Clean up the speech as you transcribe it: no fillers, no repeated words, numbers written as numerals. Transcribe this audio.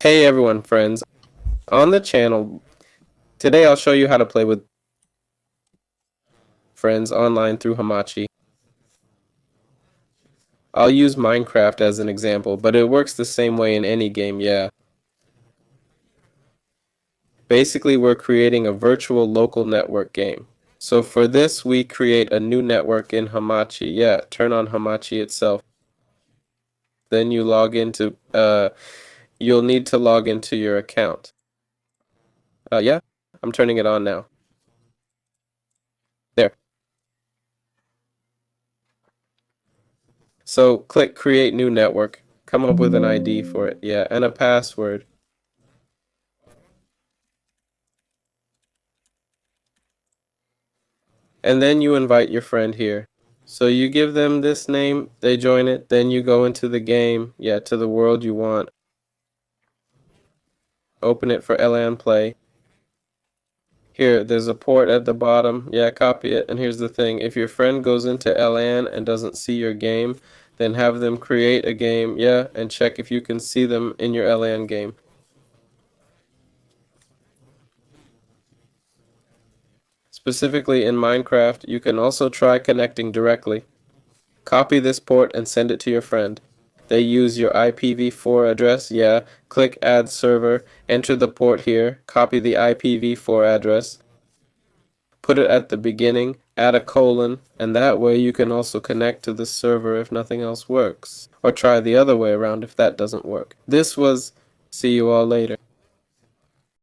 Hey everyone, friends. On the channel, today I'll show you how to play with friends online through Hamachi. I'll use Minecraft as an example, but it works the same way in any game, yeah. Basically, we're creating a virtual local network game. So for this, we create a new network in Hamachi. Yeah, turn on Hamachi itself. Then you'll need to log into your account. Yeah, I'm turning it on now. There. So click create new network. Come up with an ID for it. Yeah, and a password. And then you invite your friend here. So you give them this name, they join it, then you go into the game, yeah, to the world you want. Open it for LAN play. Here, there's a port at the bottom. Yeah, copy it. And here's the thing. If your friend goes into LAN and doesn't see your game, then have them create a game, yeah, and check if you can see them in your LAN game. Specifically in Minecraft, you can also try connecting directly. Copy this port and send it to your friend. They use your IPv4 address, yeah. Click Add Server, enter the port here, copy the IPv4 address, put it at the beginning, add a colon, and that way you can also connect to the server if nothing else works. Or try the other way around if that doesn't work. See you all later.